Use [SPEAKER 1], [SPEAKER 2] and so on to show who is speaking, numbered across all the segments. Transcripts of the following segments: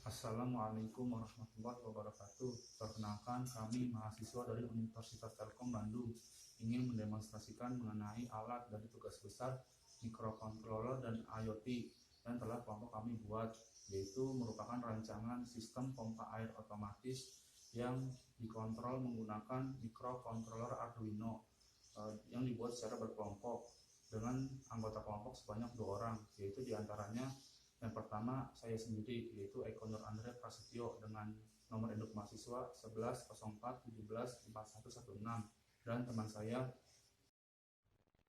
[SPEAKER 1] Assalamualaikum warahmatullahi wabarakatuh. Perkenalkan, kami mahasiswa dari Universitas Telkom Bandung ingin mendemonstrasikan mengenai alat dari tugas besar microcontroller dan IoT yang telah kelompok kami buat, yaitu merupakan rancangan sistem pompa air otomatis yang dikontrol menggunakan microcontroller Arduino yang dibuat secara berkelompok dengan anggota kelompok sebanyak 2 orang, yaitu diantaranya yang pertama saya sendiri, yaitu Eko Nur Andre Prasetyo dengan nomor induk mahasiswa 1104174116, dan teman saya.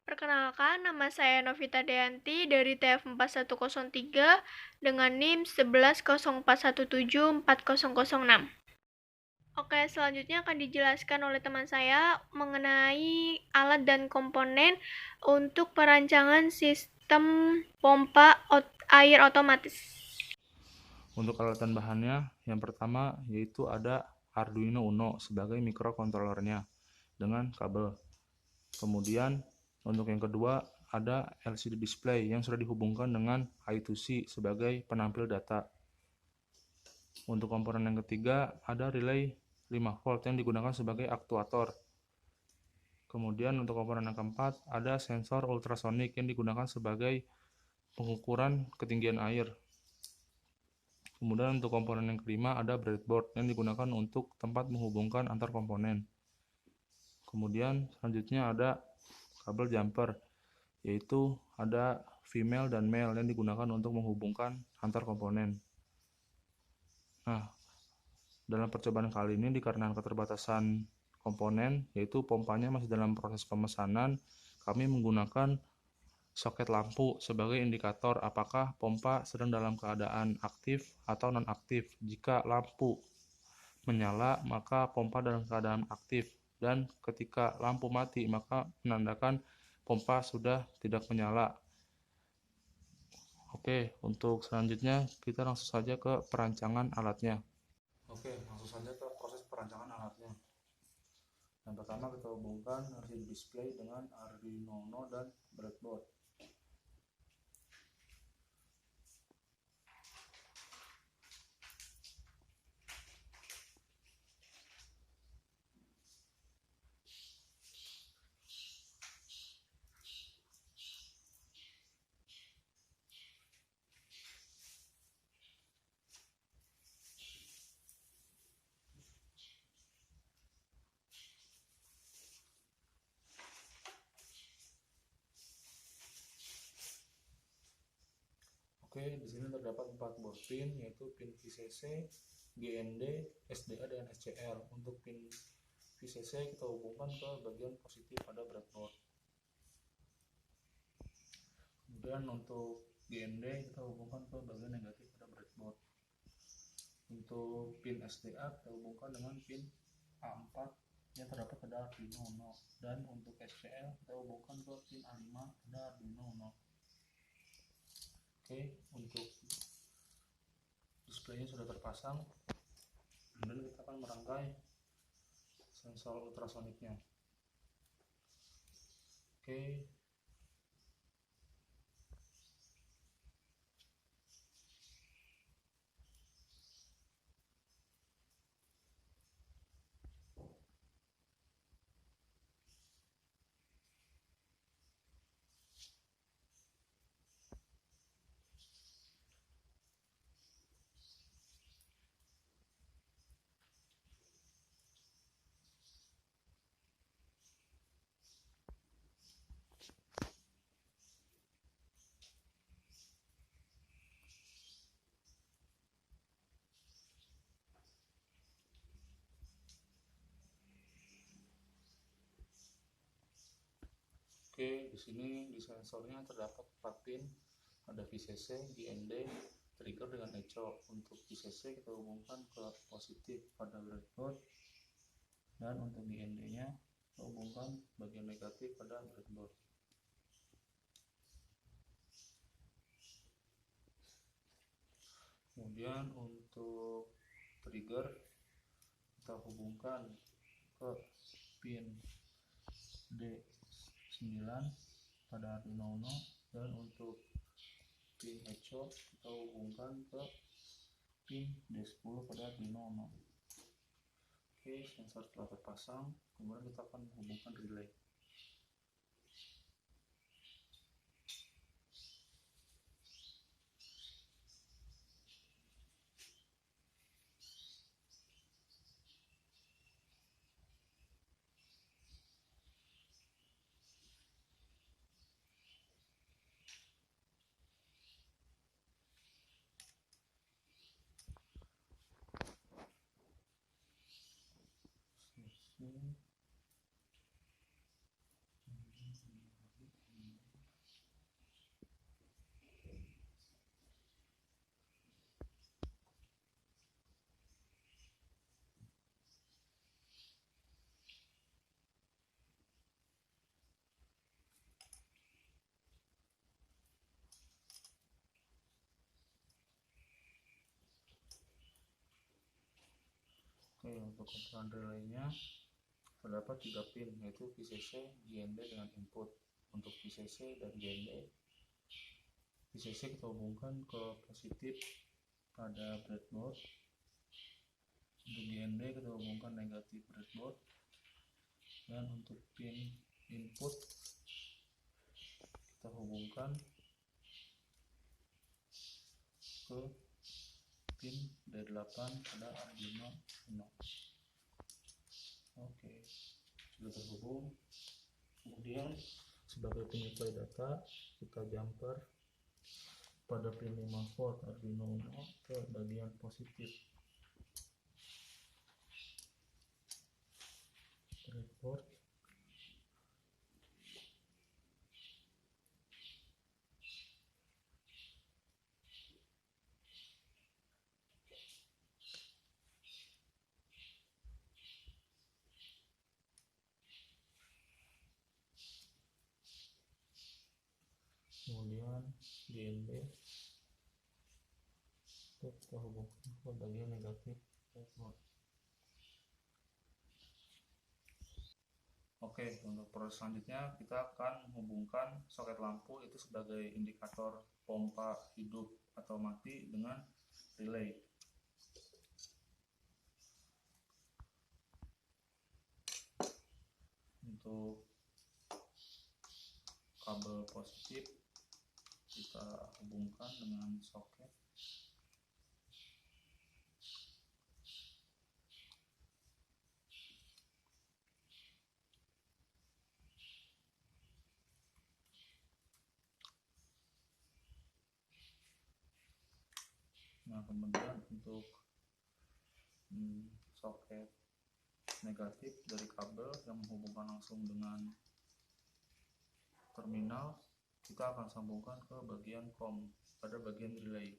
[SPEAKER 2] Perkenalkan, nama saya Novita Deanti dari TF 4103 dengan NIM 1104174006. Oke, selanjutnya akan dijelaskan oleh teman saya mengenai alat dan komponen untuk perancangan sistem pompa air otomatis.
[SPEAKER 1] Untuk alat dan bahannya, yang pertama yaitu ada Arduino Uno sebagai microcontrollernya dengan kabel. Kemudian untuk yang kedua ada LCD display yang sudah dihubungkan dengan I2C sebagai penampil data. Untuk komponen yang ketiga ada relay 5 volt yang digunakan sebagai aktuator. Kemudian untuk komponen yang keempat ada sensor ultrasonik yang digunakan sebagai pengukuran ketinggian air. Kemudian untuk komponen yang kelima ada breadboard yang digunakan untuk tempat menghubungkan antar komponen. Kemudian selanjutnya ada kabel jumper, yaitu ada female dan male yang digunakan untuk menghubungkan antar komponen. Nah, dalam percobaan kali ini dikarenakan keterbatasan komponen, yaitu pompanya masih dalam proses pemesanan, kami menggunakan soket lampu sebagai indikator apakah pompa sedang dalam keadaan aktif atau non-aktif. Jika lampu menyala, maka pompa dalam keadaan aktif, dan ketika lampu mati, maka menandakan pompa sudah tidak menyala. Oke, untuk selanjutnya kita langsung saja ke perancangan alatnya. Oke, langsung saja ke proses perancangan alatnya. Yang pertama kita hubungkan LCD display dengan Arduino Uno dan breadboard. Oke, di sini terdapat 4 buah pin, yaitu pin VCC, GND, SDA, dan SCR. Untuk pin VCC kita hubungkan ke bagian positif pada breadboard. Kemudian untuk GND kita hubungkan ke bagian negatif pada breadboard. Untuk pin SDA kita hubungkan dengan pin A4 yang terdapat pada Arduino Uno, dan untuk SCR kita hubungkan ke pin A5 pada Arduino Uno. Oke, untuk displaynya sudah terpasang, kemudian kita akan merangkai sensor ultrasoniknya. Oke, di sini di sensornya terdapat 4 pin, ada VCC, GND, trigger dengan echo. Untuk VCC kita hubungkan ke positif pada breadboard, dan untuk GND-nya kita hubungkan bagian negatif pada breadboard. Kemudian untuk trigger kita hubungkan ke pin D9 pada Arduino Uno, dan untuk pin echo kita hubungkan ke pin D10 pada Arduino Uno. Oke, sensor telah terpasang, kemudian kita akan menghubungkan relay. Oke, untuk komponen relaynya terdapat 3 pin, yaitu VCC, GND dengan input. Untuk VCC dan GND, VCC kita hubungkan ke positif pada breadboard. Untuk GND kita hubungkan negatif breadboard. Dan untuk pin input kita hubungkan ke pin D8 pada Arduino Uno. Oke, sudah terhubung. Kemudian sebagai penyuplai data, kita jumper pada pin 5 volt Arduino Uno ke bagian positif breadboard. Kemudian GND kita hubungkan ke bagian negatif breadboard. Oke, untuk proses selanjutnya kita akan menghubungkan soket lampu itu sebagai indikator pompa hidup atau mati dengan relay. Untuk kabel positif kita hubungkan dengan soket. Nah, kemudian untuk soket negatif dari kabel yang menghubungkan langsung dengan terminal, kita akan sambungkan ke bagian COM pada bagian relay.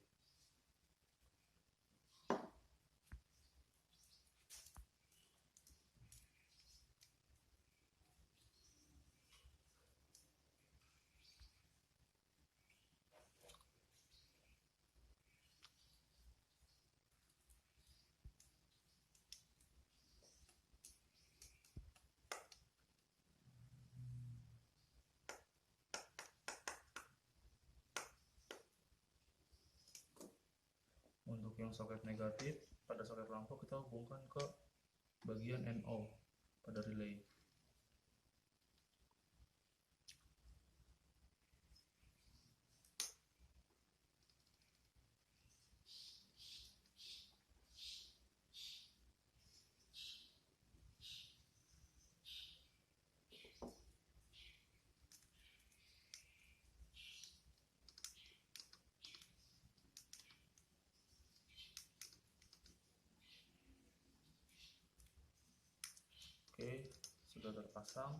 [SPEAKER 1] Untuk yang soket negatif pada soket lampu kita hubungkan ke bagian NO pada relay. Oke, sudah terpasang.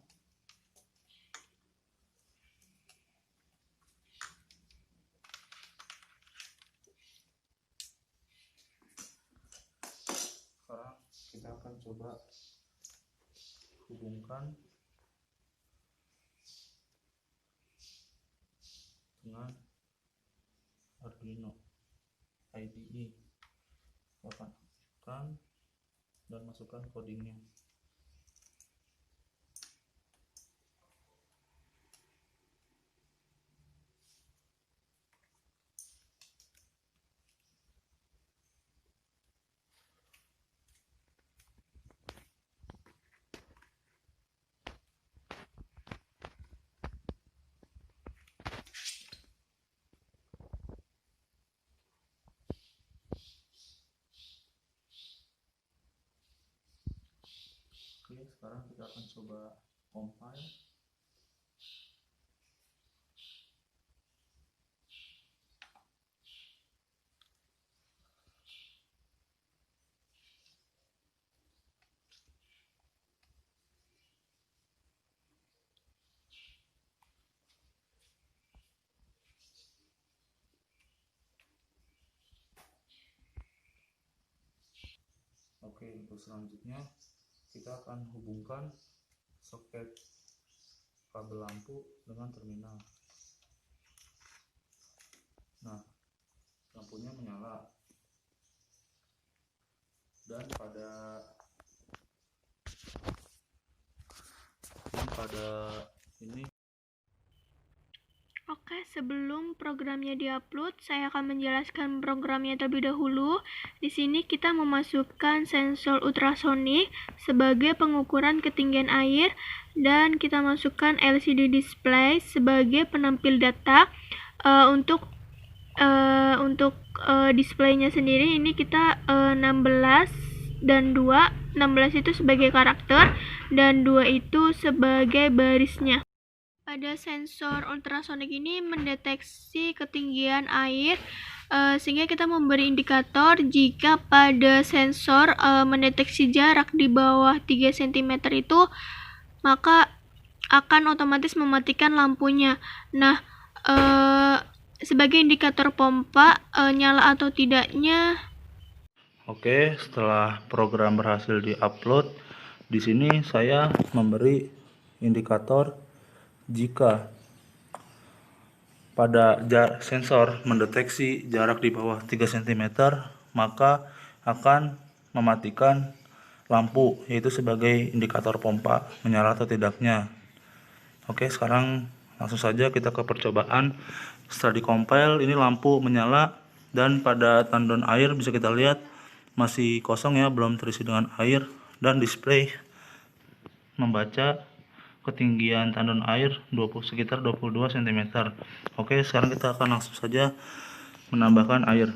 [SPEAKER 1] Sekarang kita akan coba hubungkan dengan Arduino IDE. Kita akan aktifkan dan masukkan codingnya. sekarang kita akan coba compile. Oke, untuk selanjutnya kita akan hubungkan soket kabel lampu dengan terminal. Nah, lampunya menyala, dan pada ini.
[SPEAKER 2] Oke, sebelum programnya diupload, saya akan menjelaskan programnya terlebih dahulu. Di sini kita memasukkan sensor ultrasonik sebagai pengukuran ketinggian air, dan kita masukkan LCD display sebagai penampil data. Untuk displaynya sendiri ini kita 16 dan 2. 16 itu sebagai karakter dan 2 itu sebagai barisnya. Pada sensor ultrasonik ini mendeteksi ketinggian air, sehingga kita memberi indikator jika pada sensor mendeteksi jarak di bawah 3 cm itu, maka akan otomatis mematikan lampunya. Nah, sebagai indikator pompa nyala atau tidaknya.
[SPEAKER 1] Oke, setelah program berhasil diupload, di sini saya memberi indikator jika pada sensor mendeteksi jarak di bawah 3 cm, maka akan mematikan lampu, yaitu sebagai indikator pompa menyala atau tidaknya. Oke, sekarang langsung saja kita ke percobaan. Setelah di-compile, ini lampu menyala, dan pada tandon air bisa kita lihat masih kosong ya, belum terisi dengan air, dan display membaca ketinggian tandon air sekitar 22 cm. Oke, sekarang kita akan langsung saja menambahkan air.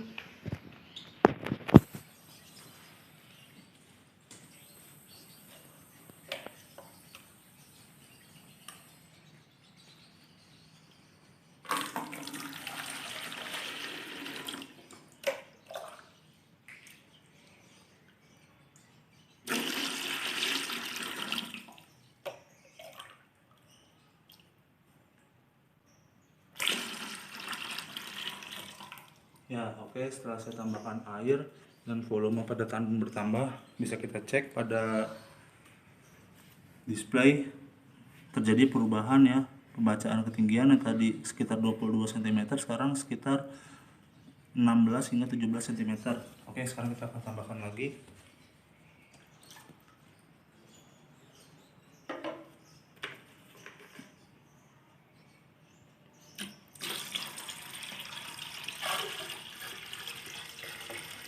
[SPEAKER 1] Ya, oke, setelah saya tambahkan air dan volume pada tandon bertambah, bisa kita cek pada display terjadi perubahan ya, pembacaan ketinggian yang tadi sekitar 22 cm, sekarang sekitar 16 hingga 17 cm. Oke, sekarang kita akan tambahkan lagi.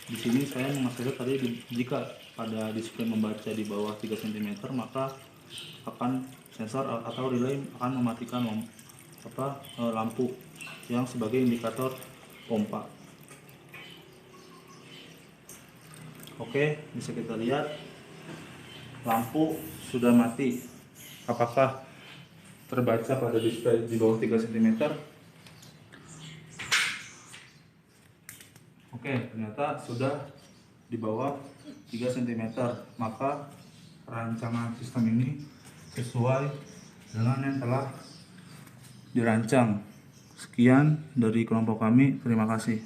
[SPEAKER 1] Di sini saya menghasilkan tadi, jika pada display membaca di bawah 3 cm, maka akan sensor atau relay akan mematikan lampu yang sebagai indikator pompa. Oke, bisa kita lihat lampu sudah mati. Apakah terbaca pada display di bawah 3 cm? Oke, ternyata sudah di bawah 3 cm, maka rancangan sistem ini sesuai dengan yang telah dirancang. Sekian dari kelompok kami, terima kasih.